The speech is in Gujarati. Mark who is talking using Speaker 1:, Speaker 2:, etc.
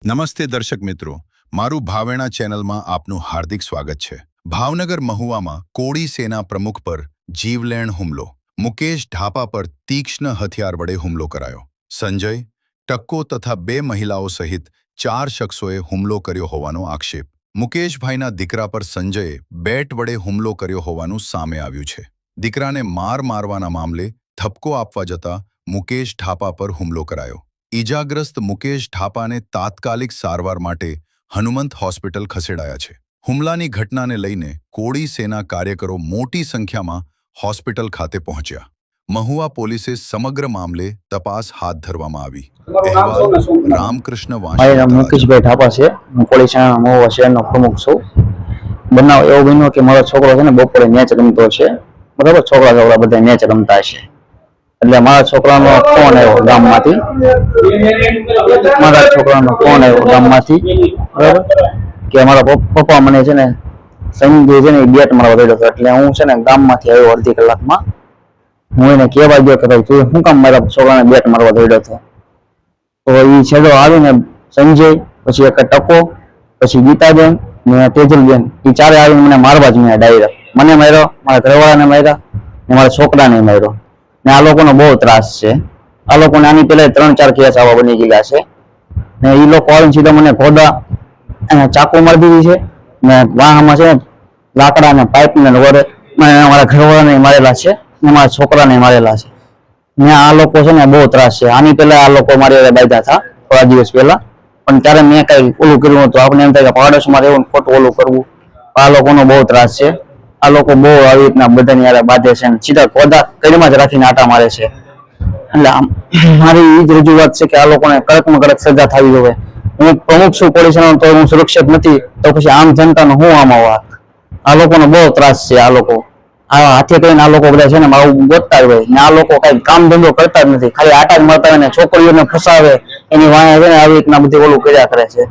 Speaker 1: નમસ્તે દર્શક મિત્રો, મારું ભાવેણા ચેનલમાં આપનું હાર્દિક સ્વાગત છે। ભાવનગર મહુવામાં કોળી સેના પ્રમુખ પર જીવલેણ હુમલો। મુકેશ ઢાપા પર તીક્ષ્ણ હથિયાર વડે હુમલો કરાયો। સંજય, ટક્કો તથા 2 મહિલાઓ સહિત 4 શખ્સોએ હુમલો કર્યો હોવાનો આક્ષેપ। મુકેશભાઈના દીકરા પર સંજયે બેટ વડે હુમલો કર્યો હોવાનું સામે આવ્યું છે। દીકરાને મારવાના મામલે ધક્કો આપવા જતા મુકેશ ઢાપા પર હુમલો કરાયો। ઈજાગ્રસ્ત મુકેશ ઢાપાને તાત્કાલિક સારવાર માટે હનુમંત હોસ્પિટલ ખસેડાયા છે। હુમલાની ઘટનાને લઈને કોળી સેના કાર્યકરો મોટી સંખ્યામાં હોસ્પિટલ ખાતે પહોંચ્યા। મહુવા પોલીસે સમગ્ર મામલે તપાસ હાથ ધરવામાં આવી। અહેવાલ રામકૃષ્ણ વાંસળિયા।
Speaker 2: મુકેશભાઈ ઢાપા છે, હું કોળી સેના મહુવા શહેરનો પ્રમુખ છું। બનાવ એવો બન્યો કે મારો છોકરો છે ને બપોરે મેચ રમતો છે, બરાબર, છોકરા બધા મેચ રમતા છે, એટલે મારા છોકરાનો ફોન આવ્યો ગામમાંથી, બરાબર, કે મારા પપ્પા મને છે ને સંજય છે ને બેટ મારવા દઈ હતો। એટલે હું છે ને ગામમાંથી આવ્યો અડધી કલાકમાં। હું એને કહેવા ગયો કે ભાઈ તું શું કામ મારા છોકરાને બેટ મારવા દઈ હતો? તો એ છેડો આવીને સંજય, પછી એક ટકો, પછી ગીતાબેન ને તેજલબેન, એ ચારે આવીને મને મારવા જ મેં ડાયરેક્ટ મને માર્યો, મારા ઘરવાળાને માર્યા ને મારા છોકરાને માર્યો। ને આ લોકોનો બહુ ત્રાસ છે। આ લોકોને આની પહેલા 3-4 કેસ આવા બની ગયેલા છે ને એ લોકો આવીને સીધા મને ખોદા અને ચાકુ મારી દીધી છે ને વાહમાં છે લાકડા ને પાઇપ ને વડે મારા ઘરવાળાને મારેલા છે ને મારા છોકરાને મારેલા છે ને આ લોકો છે ને બહુ ત્રાસ છે। આની પહેલા આ લોકો મારી બાંધ્યા હતા થોડા દિવસ પહેલા, પણ ત્યારે મેં કઈ ઓલું કર્યું નતું। આપણે એમ થાય કે પાડોશમાં રહેવું ખોટું ઓલું કરવું। આ લોકોનો બહુ ત્રાસ છે। આ લોકો બહુ આવી રીતના બધાની યારે બાંધે છે, સીધા ખોદા કરીમાં જ રાખીને આટા મારે છે। એટલે મારી એ જ રજૂઆત છે કે આ લોકોને કડકમાં કડક સજા થવી જોઈએ। હું પ્રમુખ છું કોળી સેનાનો, તો હું સુરક્ષિત નથી, તો પછી આમ જનતાનો હું આમાં વાત? આ લોકોનો બહુ ત્રાસ છે। આ લોકો આ હાથે કરીને આ લોકો બધા છે ને મારું ગોતતા હોય ને આ લોકો કઈ કામ ધંધો કરતા જ નથી, ખાલી આટા જ મારતા હોય ને છોકરીઓને ફસાવે, એની વાંહે છે ને આવી રીતના બધી ઓલું કર્યા કરે છે।